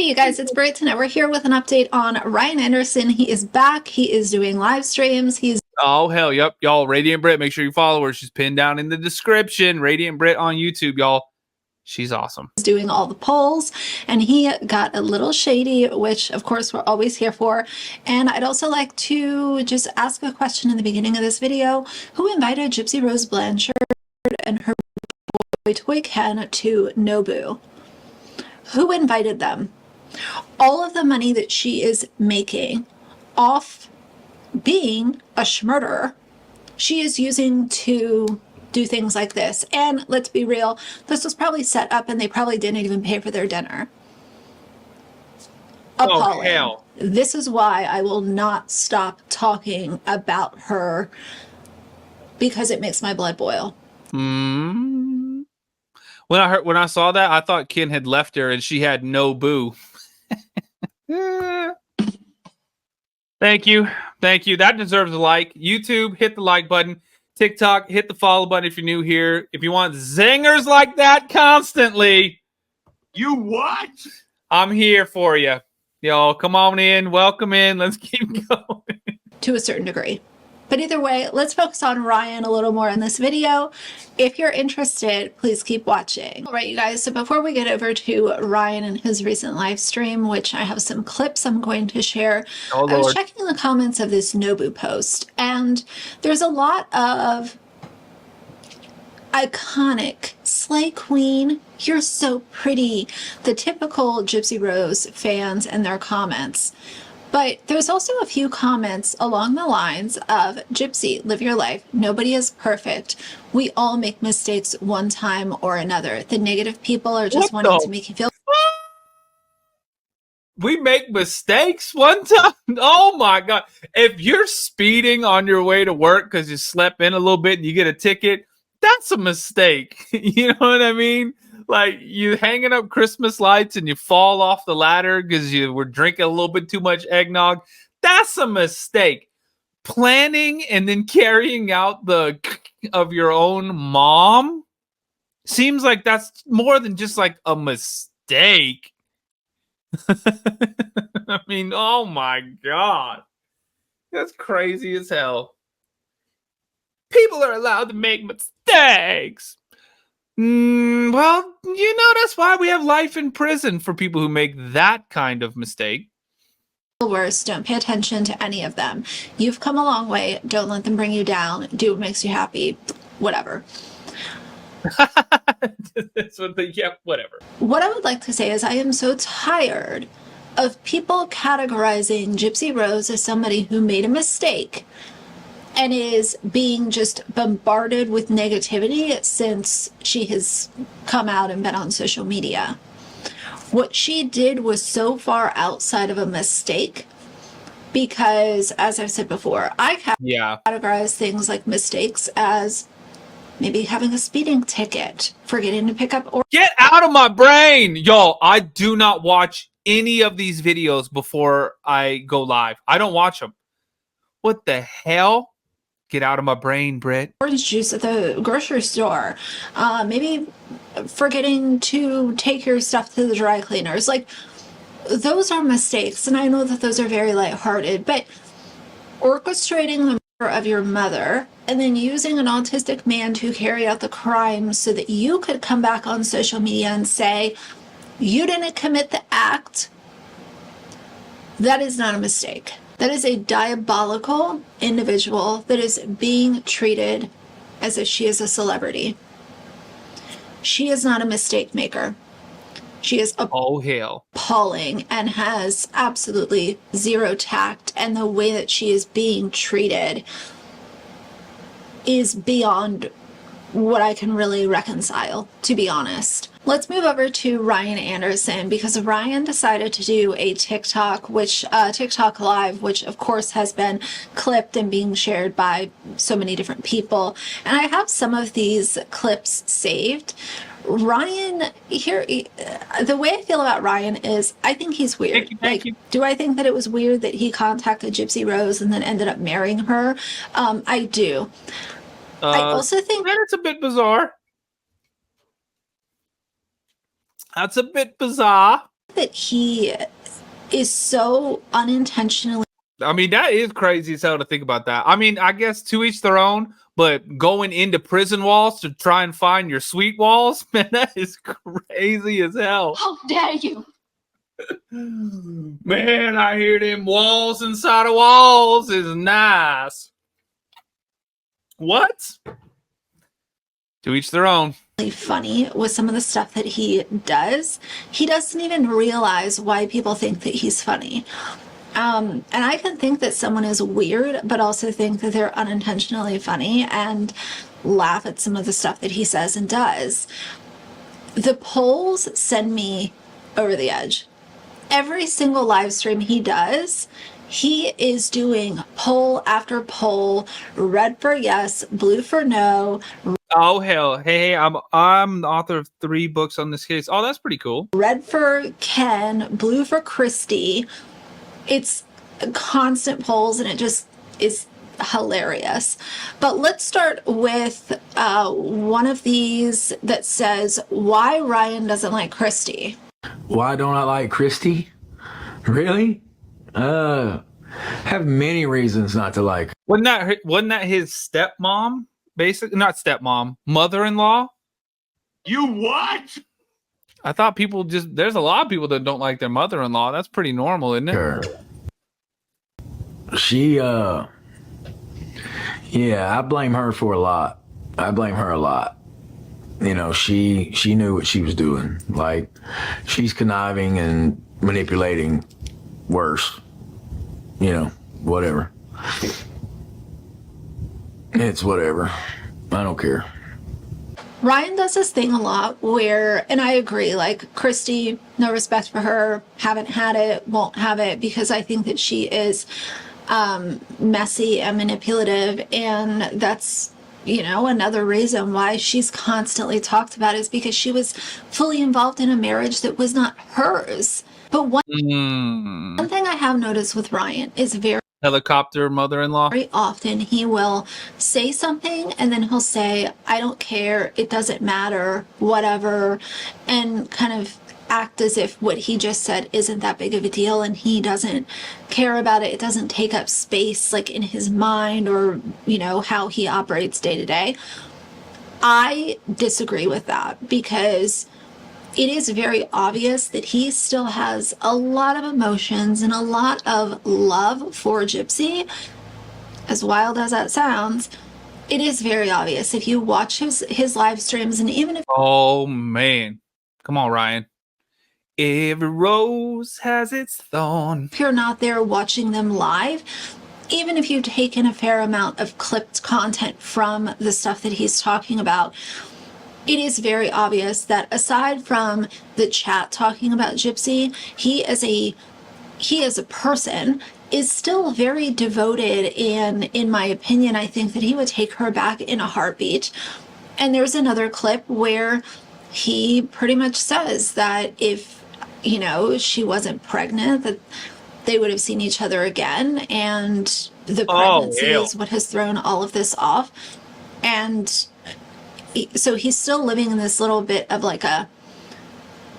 Hey you guys, it's Britt, and we're here with an update on Ryan Anderson. He is back. He is doing live streams. Oh, hell, yep. Y'all, Radiant Brit, make sure you follow her. She's pinned down in the description. Radiant Brit on YouTube, y'all. She's awesome. Doing all the polls, and he got a little shady, which of course we're always here for. And I'd also like to just ask a question in the beginning of this video. Who invited Gypsy Rose Blanchard and her boy toy Ken to NOBU? Who invited them? All of the money that she is making off being a schmurder, she is using to do things like this. And let's be real, this was probably set up and they probably didn't even pay for their dinner. Appalling. Oh, hell. This is why I will not stop talking about her, because it makes my blood boil. When I saw that, I thought Ken had left her and she had no boo. Thank you. That deserves a like. YouTube, hit the like button. TikTok, hit the follow button if you're new here. If you want zingers like that constantly, you what? I'm here for you. Y'all, come on in. Welcome in. Let's keep going. To a certain degree. But either way, let's focus on Ryan a little more in this video. If you're interested, please keep watching. All right, you guys, so before we get over to Ryan and his recent live stream, which I have some clips I'm going to share, I was checking the comments of this NOBU post, and there's a lot of iconic slay queen, you're so pretty, the typical Gypsy Rose fans and their comments. But there's also a few comments along the lines of, Gypsy, live your life. Nobody is perfect. We all make mistakes one time or another. The negative people are just wanting to make you feel. We make mistakes one time? Oh my God. If you're speeding on your way to work because you slept in a little bit and you get a ticket, that's a mistake. You know what I mean? Like, you hanging up Christmas lights and you fall off the ladder because you were drinking a little bit too much eggnog. That's a mistake. Planning and then carrying out the of your own mom seems like that's more than just like a mistake. I mean, oh my God. That's crazy as hell. People are allowed to make mistakes. Well, you know, that's why we have life in prison for people who make that kind of mistake. Worse, don't pay attention to any of them. You've come a long way. Don't let them bring you down. Do what makes you happy. Whatever. Whatever. What I would like to say is I am so tired of people categorizing Gypsy Rose as somebody who made a mistake and is being just bombarded with negativity since she has come out and been on social media. What she did was so far outside of a mistake because, as I've said before, I categorize things like mistakes as maybe having a speeding ticket, forgetting to pick up or get out of my brain. Y'all, I do not watch any of these videos before I go live. I don't watch them. What the hell? Get out of my brain, Britt. Orange juice at the grocery store. Maybe forgetting to take your stuff to the dry cleaners. Like, those are mistakes, and I know that those are very lighthearted, but orchestrating the murder of your mother and then using an autistic man to carry out the crime so that you could come back on social media and say, you didn't commit the act, that is not a mistake. That is a diabolical individual that is being treated as if she is a celebrity. She is not a mistake maker. She is appalling and has absolutely zero tact, and the way that she is being treated is beyond what I can really reconcile, to be honest. Let's move over to Ryan Anderson, because Ryan decided to do a TikTok live, which of course has been clipped and being shared by so many different people. And I have some of these clips saved. Ryan, here, the way I feel about Ryan is I think he's weird. Thank you. Do I think that it was weird that he contacted Gypsy Rose and then ended up marrying her? I do. I also think that it's a bit bizarre. That's a bit bizarre. that he is so unintentionally. I mean, that is crazy as hell to think about that. I mean, I guess to each their own, but going into prison walls to try and find your sweet walls, man, that is crazy as hell. How dare you? Man, I hear them walls inside of walls is nice. What? To each their own. Funny with some of the stuff that he does. He doesn't even realize why people think that he's funny. And I can think that someone is weird, but also think that they're unintentionally funny and laugh at some of the stuff that he says and does. The polls send me over the edge. Every single live stream he does, he is doing poll after poll, red for yes, blue for no. Oh hell! Hey, I'm the author of 3 books on this case. Oh, that's pretty cool. Red for Ken, blue for Kristy. It's constant polls, and it just is hilarious. But let's start with one of these that says why Ryan doesn't like Kristy. Why don't I like Kristy? Really? Have many reasons not to like her. Wasn't that his stepmom? Basically, not stepmom, mother-in-law. You what? I thought people there's a lot of people that don't like their mother-in-law. That's pretty normal, isn't it? Her. She, yeah, I blame her for a lot. I blame her a lot. You know, she knew what she was doing. Like, she's conniving and manipulating worse. You know, whatever. It's whatever. I don't care. Ryan does this thing a lot where, and I agree, like Kristy, no respect for her, haven't had it, won't have it, because I think that she is messy and manipulative, and that's, you know, another reason why she's constantly talked about is because she was fully involved in a marriage that was not hers. But one thing I have noticed with Ryan is Helicopter mother-in-law. very often he will say something and then he'll say, I don't care, it doesn't matter, whatever, and kind of act as if what he just said isn't that big of a deal and he doesn't care about it. It doesn't take up space like in his mind or, you know, how he operates day to day. I disagree with that because it is very obvious that he still has a lot of emotions and a lot of love for Gypsy. As wild as that sounds, it is very obvious if you watch his live streams, and even if Oh man, come on, Ryan. Every rose has its thorn. you're not there watching them live, even if you've taken a fair amount of clipped content from the stuff that he's talking about, it is very obvious that aside from the chat talking about Gypsy, he as a person is still very devoted, and in my opinion, I think that he would take her back in a heartbeat. And there's another clip where he pretty much says that if, you know, she wasn't pregnant, that they would have seen each other again, and the pregnancy is what has thrown all of this off. And so he's still living in this little bit of like a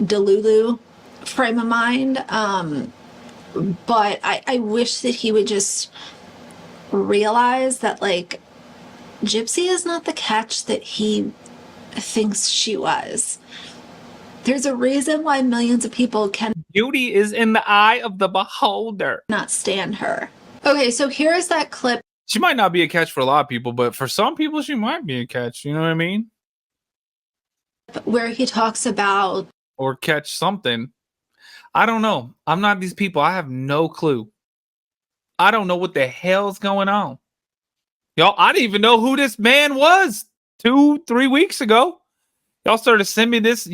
delulu frame of mind. But I wish that he would just realize that, like, Gypsy is not the catch that he thinks she was. There's a reason why millions of people cannot Beauty is in the eye of the beholder. stand her. Okay, so here's that clip She might not be a catch for a lot of people, but for some people, she might be a catch. You know what I mean? where he talks about Or catch something. I don't know. I'm not these people. I have no clue. I don't know what the hell's going on. Y'all, I didn't even know who this man was 2-3 weeks ago. Y'all started sending me this.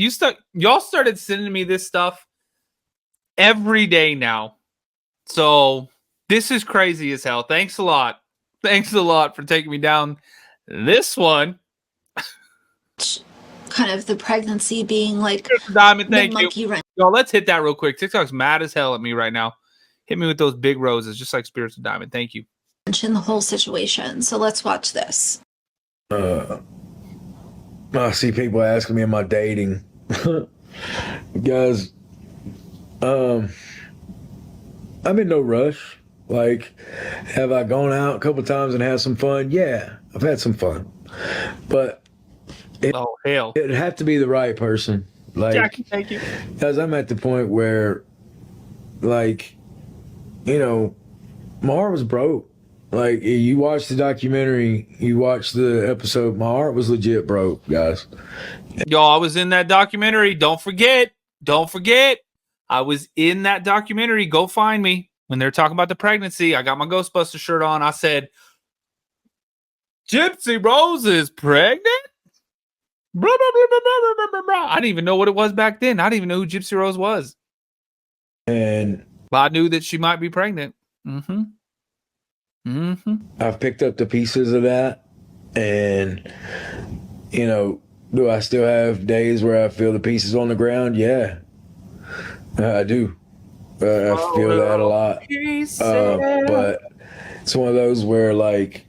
Y'all started sending me this stuff every day now. So this is crazy as hell. Thanks a lot. Thanks a lot for taking me down this one. kind of the pregnancy being like Diamond, the thank monkey you. wrench Y'all, let's hit that real quick. TikTok's mad as hell at me right now. Hit me with those big roses, just like Spirits of Diamond. Thank you. in the whole situation. So let's watch this. I see people asking me, am I dating? Guys, I'm in no rush. Like, have I gone out a couple times and had some fun? Yeah, I've had some fun, but Oh hell, it'd have to be the right person. Like, Jackie, thank you. because I'm at the point where, like, you know, my heart was broke. Like, you watch the documentary, you watch the episode, my heart was legit broke, guys. Y'all, I was in that documentary. Don't forget. I was in that documentary. Go find me. When they're talking about the pregnancy, I got my Ghostbuster shirt on. I said, Gypsy Rose is pregnant? Blah, blah, blah, blah, blah, blah, blah, blah. I didn't even know what it was back then. I didn't even know who Gypsy Rose was. And But I knew that she might be pregnant. Mm-hmm. Mm-hmm. I've picked up the pieces of that. And, you know, do I still have days where I feel the pieces on the ground? Yeah, I do. I feel that a lot. But it's one of those where, like,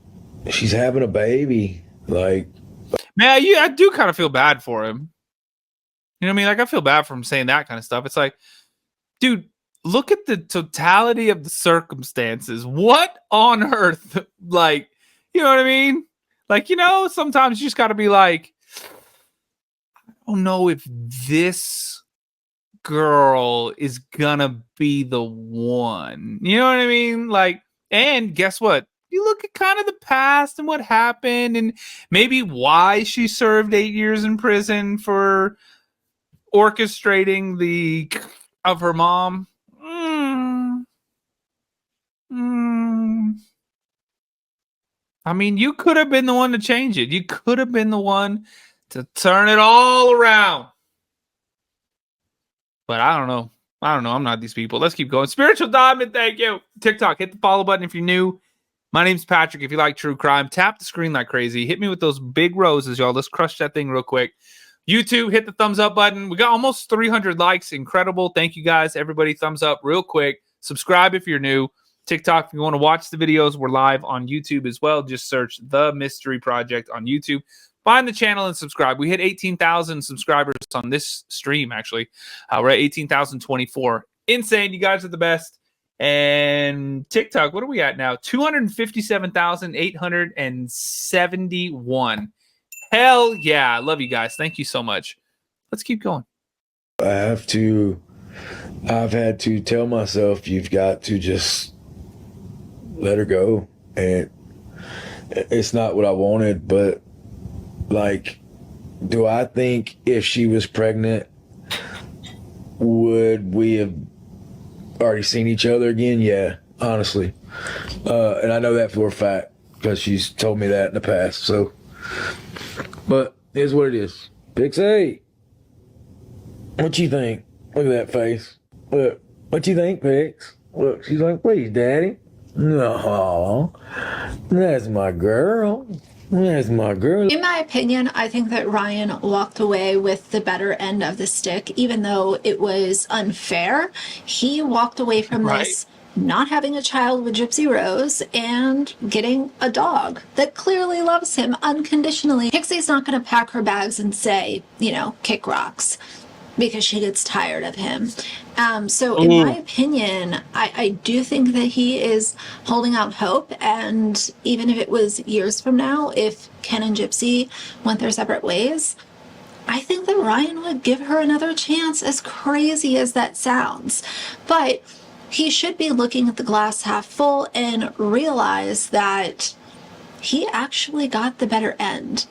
she's having a baby. Like, man, I do kind of feel bad for him. You know what I mean? Like, I feel bad for him saying that kind of stuff. It's like, dude, look at the totality of the circumstances. What on earth? Like, you know what I mean? Like, you know, sometimes you just got to be like, I don't know if this girl is gonna be the one. You know what I mean? Like, and guess what? You look at kind of the past and what happened and maybe why she served 8 years in prison for orchestrating the of her mom. I mean, you could have been the one to change it. You could have been the one to turn it all around. But I don't know. I'm not these people. Let's keep going. Spiritual Diamond, thank you. TikTok, hit the follow button if you're new. My name's Patrick. If you like true crime, tap the screen like crazy. Hit me with those big roses, y'all. Let's crush that thing real quick. YouTube, hit the thumbs up button. We got almost 300 likes. Incredible. Thank you guys. Everybody, thumbs up real quick. Subscribe if you're new. TikTok, if you want to watch the videos, we're live on YouTube as well. Just search The Mystery Project on YouTube. Find the channel and subscribe. We hit 18,000 subscribers on this stream, actually. We're at 18,024. Insane. You guys are the best. And TikTok, what are we at now? 257,871. Hell yeah. I love you guys. Thank you so much. Let's keep going. I've had to tell myself, you've got to just let her go. And it's not what I wanted, but, like, do I think if she was pregnant, would we have already seen each other again? Yeah, honestly. And I know that for a fact because she's told me that in the past. So, but it is what it is. Pixie, what you think? Look at that face. Look, what you think, Pix? Look, she's like, please, Daddy. No, that's my girl. That's my girl. In my opinion, I think that Ryan walked away with the better end of the stick, even though it was unfair. He walked away from this not having a child with Gypsy Rose and getting a dog that clearly loves him unconditionally. Pixie's not going to pack her bags and say, you know, kick rocks because she gets tired of him. So in my opinion, I do think that he is holding out hope. And even if it was years from now, if Ken and Gypsy went their separate ways, I think that Ryan would give her another chance, as crazy as that sounds. But he should be looking at the glass half full and realize that he actually got the better end.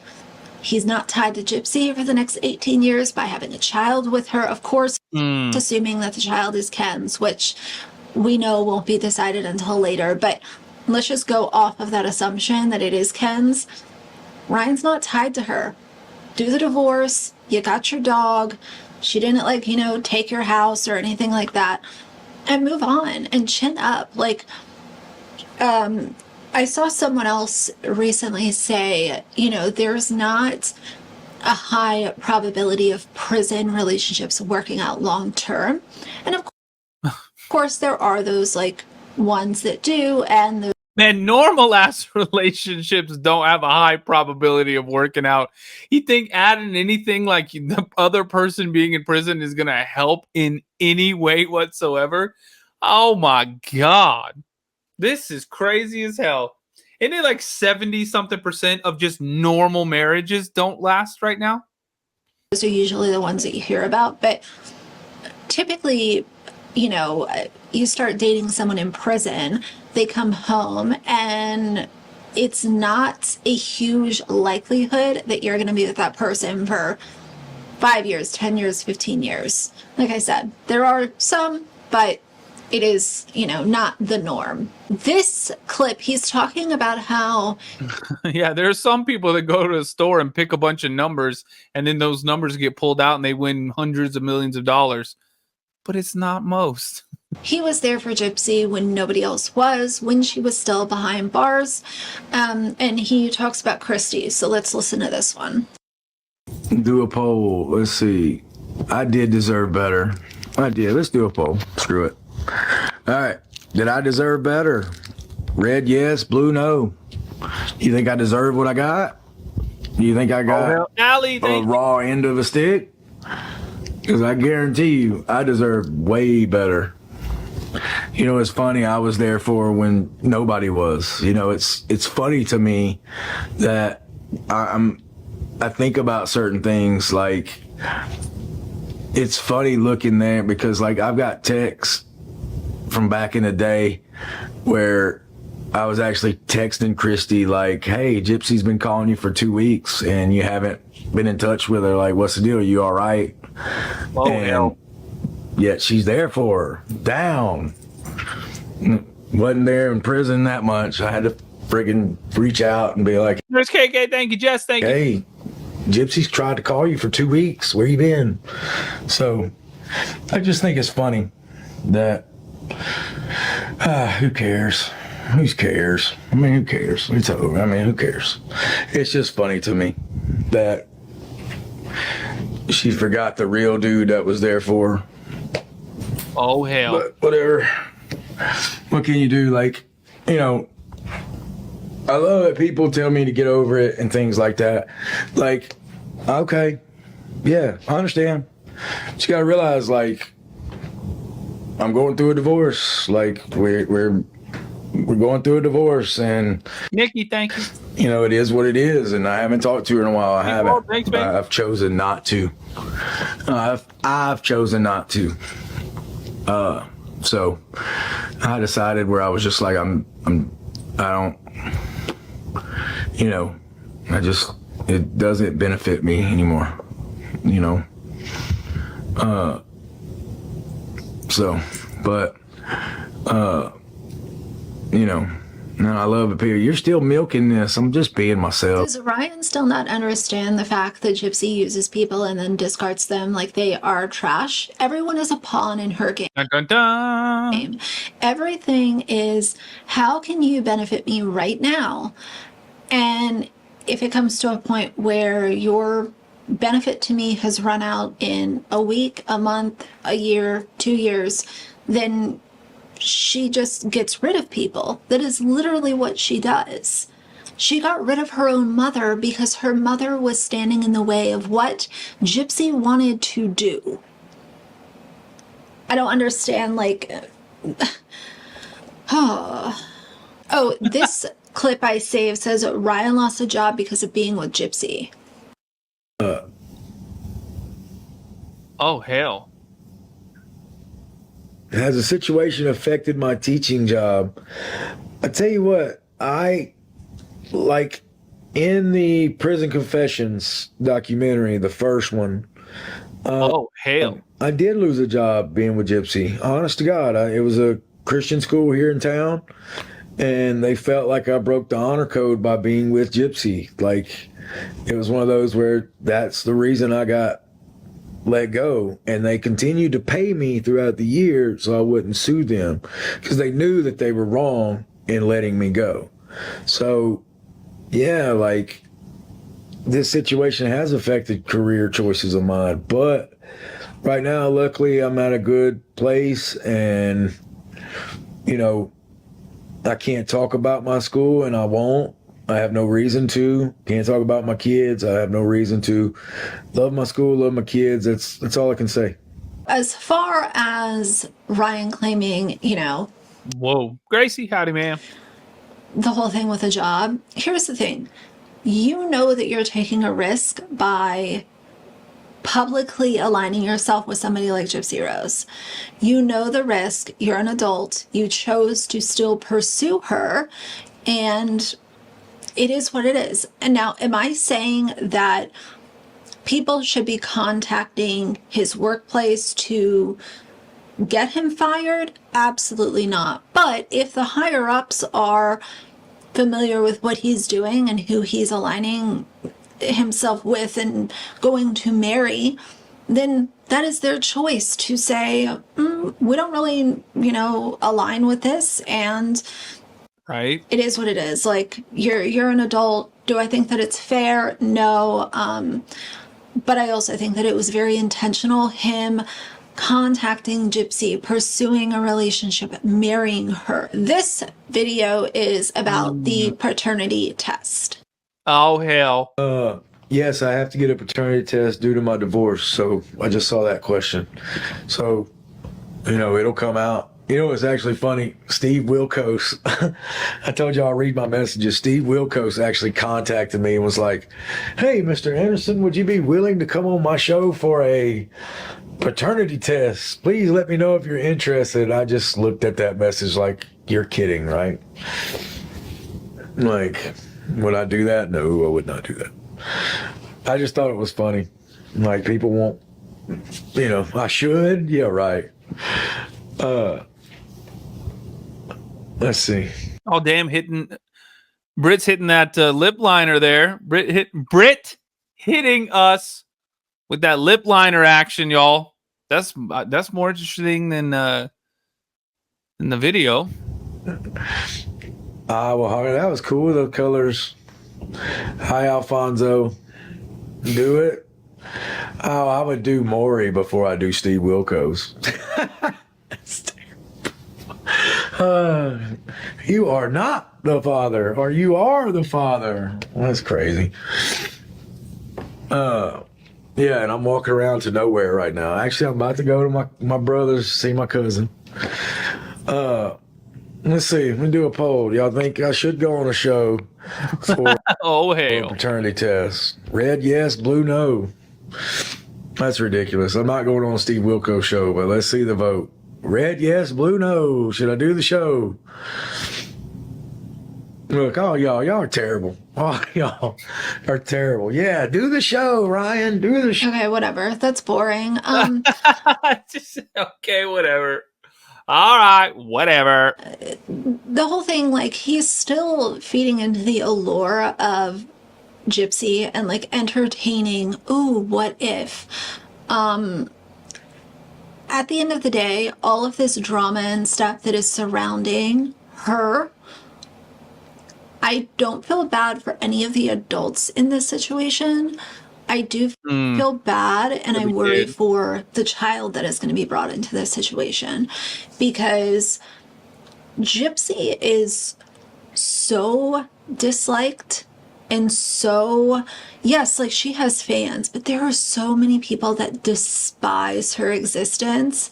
He's not tied to Gypsy for the next 18 years by having a child with her, of course, assuming that the child is Ken's, which we know won't be decided until later. But let's just go off of that assumption that it is Ken's. Ryan's not tied to her. Do the divorce. You got your dog. She didn't, like, you know, take your house or anything like that. And move on and chin up. Like, I saw someone else recently say, you know, there's not a high probability of prison relationships working out long term. And of course, there are those, like, ones that do, and Man, normal ass relationships don't have a high probability of working out. You think adding anything like the other person being in prison is going to help in any way whatsoever? Oh my God. This is crazy as hell. Isn't it like 70 something % of just normal marriages don't last right now? Those are usually the ones that you hear about, but typically, you know, you start dating someone in prison, they come home, and it's not a huge likelihood that you're going to be with that person for 5 years, 10 years, 15 years. Like I said, there are some, but it is, you know, not the norm. This clip, he's talking about how Yeah, there are some people that go to a store and pick a bunch of numbers, and then those numbers get pulled out and they win hundreds of millions of dollars. But it's not most. he was there for Gypsy when nobody else was, when she was still behind bars. And he talks about Kristy. So let's listen to this one. Do a poll. Let's see. I did deserve better. I did. Let's do a poll. Screw it. All right. Did I deserve better? Red, yes. Blue, no. You think I deserve what I got? You think I got Allie, a raw end of a stick? Because I guarantee you, I deserve way better. You know, it's funny. I was there for when nobody was. You know, it's funny to me that I think about certain things. Like, it's funny looking there because, like, I've got texts from back in the day where I was actually texting Kristy like, hey, Gypsy's been calling you for 2 weeks and you haven't been in touch with her. Like, what's the deal? Are you all right? Oh, hell. Yet she's there for her. Down. Wasn't there in prison that much. I had to friggin' reach out and be like, There's KK. Thank you, Jess. Thank you. hey, Gypsy's tried to call you for 2 weeks. Where you been? So I just think it's funny that who cares? Who cares? I mean, who cares? It's over. I mean, who cares? It's just funny to me that she forgot the real dude that was there for her. Oh, hell. But whatever. What can you do? Like, you know, I love that people tell me to get over it and things like that. Like, okay, yeah, I understand. But you gotta realize, like, I'm going through a divorce. Like, we're going through a divorce, and Nikki, thank you. you know, it is what it is. And I haven't talked to her in a while. I haven't. Well, thanks, man. I've chosen not to. I've chosen not to. So I decided where I was just like, I don't, you know, it doesn't benefit me anymore, you know? So, but, you know, no, I love it, Peter. You're still milking this. I'm just being myself. Does Ryan still not understand the fact that Gypsy uses people and then discards them like they are trash? Everyone is a pawn in her game. Dun, dun, dun. Everything is, how can you benefit me right now? And if it comes to a point where your benefit to me has run out in a week, a month, a year, 2 years, then she just gets rid of people. That is literally what she does. She got rid of her own mother because her mother was standing in the way of what Gypsy wanted to do. I don't understand, like, oh, this clip I saved says Ryan lost a job because of being with Gypsy. Oh, hell. Has the situation affected my teaching job? I tell you what, I like in the Prison Confessions documentary, the first one. Oh, hell. I did lose a job being with Gypsy. Honest to God, it was a Christian school here in town, and they felt like I broke the honor code by being with Gypsy. Like, it was one of those where that's the reason I got let go, and they continued to pay me throughout the year so I wouldn't sue them because they knew that they were wrong in letting me go. So yeah, like, this situation has affected career choices of mine, but right now, luckily, I'm at a good place, and you know, I can't talk about my school, and I won't. I have no reason to. Can't talk about my kids. I have no reason to. Love my school, love my kids. That's all I can say. As far as Ryan claiming, Whoa. Gracie, howdy, ma'am. the whole thing with a job, here's the thing. You know that you're taking a risk by publicly aligning yourself with somebody like Gypsy Rose. You know the risk. You're an adult. You chose to still pursue her, and it is what it is. And now, am I saying that people should be contacting his workplace to get him fired? Absolutely not. But if the higher ups are familiar with what he's doing and who he's aligning himself with and going to marry, then that is their choice to say, we don't really, align with this, and Right. it is what it is. Like, you're an adult. Do I think that it's fair? No. But I also think that it was very intentional, him contacting Gypsy, pursuing a relationship, marrying her. This video is about the paternity test. Oh, hell. Yes, I have to get a paternity test due to my divorce. So I just saw that question. So, it'll come out. It's actually funny. Steve Wilkos, I told you I'll read my messages. Steve Wilkos actually contacted me and was like, hey, Mr. Anderson, would you be willing to come on my show for a paternity test? Please let me know if you're interested. I just looked at that message like, you're kidding, right? Like, would I do that? No, I would not do that. I just thought it was funny. Like, people won't, I should. Yeah, right. Let's see. Oh, damn, Brit's hitting that lip liner there. Brit hitting us with that lip liner action, y'all. That's more interesting than the video. Well, that was cool. The colors. Hi, Alfonso. Do it. Oh, I would do Maury before I do Steve Wilkos. That's terrible. You are not the father, or you are the father. That's crazy. Yeah, and I'm walking around to nowhere right now. Actually, I'm about to go to my brother's to see my cousin. Let's see. Let me do a poll. Y'all think I should go on a show for Oh, a hell. paternity test? Red, yes. Blue, no. That's ridiculous. I'm not going on a Steve Wilkos show, but let's see the vote. Red, yes. Blue, no. Should I do the show? Look, oh, y'all are terrible. Oh, y'all are terrible. Yeah, do the show, Ryan. Do the show. Okay, whatever. That's boring. Just, okay, whatever. All right, whatever. The whole thing, like, he's still feeding into the allure of Gypsy and, like, entertaining, ooh, what if? At the end of the day, all of this drama and stuff that is surrounding her, I don't feel bad for any of the adults in this situation. I do feel bad, and I worry for the child that is going to be brought into this situation, because Gypsy is so disliked, and so, yes, like, she has fans, but there are so many people that despise her existence.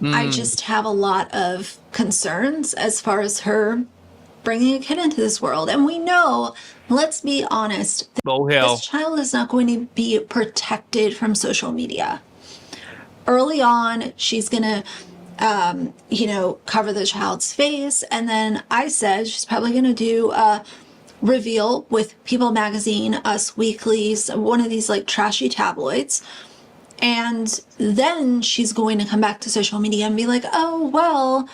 I just have a lot of concerns as far as her bringing a kid into this world. And we know, let's be honest, Oh, hell. this child is not going to be protected from social media. Early on, she's going to, cover the child's face. And then I said she's probably going to do a reveal with People Magazine, Us Weekly, one of these, like, trashy tabloids. And then she's going to come back to social media and be like, oh, well,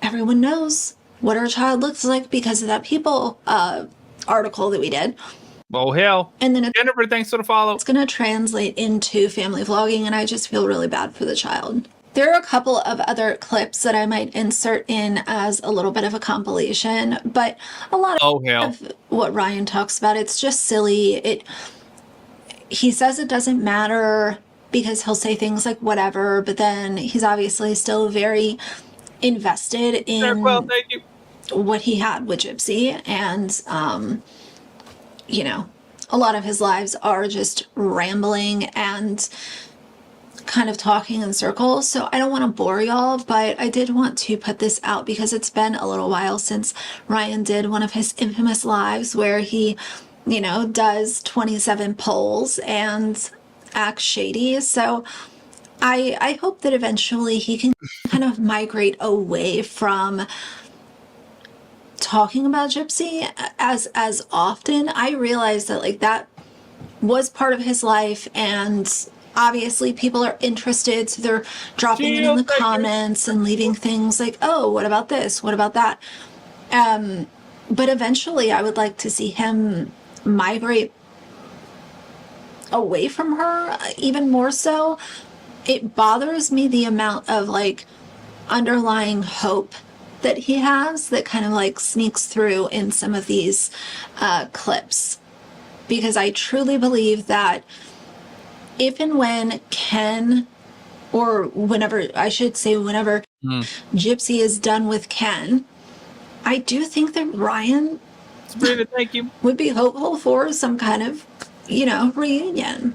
everyone knows what our child looks like because of that People article that we did. Oh, hell. And then Jennifer, thanks for the follow. it's going to translate into family vlogging, and I just feel really bad for the child. There are a couple of other clips that I might insert in as a little bit of a compilation, but a lot of what Ryan talks about, it's just silly. He says it doesn't matter because he'll say things like whatever, but then he's obviously still very invested Very well, in thank you. what he had with Gypsy, and you know, a lot of his lives are just rambling and kind of talking in circles. So I don't want to bore y'all, but I did want to put this out because it's been a little while since Ryan did one of his infamous lives where he, you know, does 27 polls and acts shady. So I hope that eventually he can kind of migrate away from talking about Gypsy as often. I realized that like that was part of his life, and obviously people are interested, so they're dropping it in the comments and leaving things like, oh, what about this, what about that, but eventually I would like to see him migrate away from her even more so. It bothers me the amount of like underlying hope that he has that kind of like sneaks through in some of these clips, because I truly believe that if and when Ken, or whenever, I should say whenever Gypsy is done with Ken, I do think that Ryan Sabrina, thank you. would be hopeful for some kind of, you know, reunion.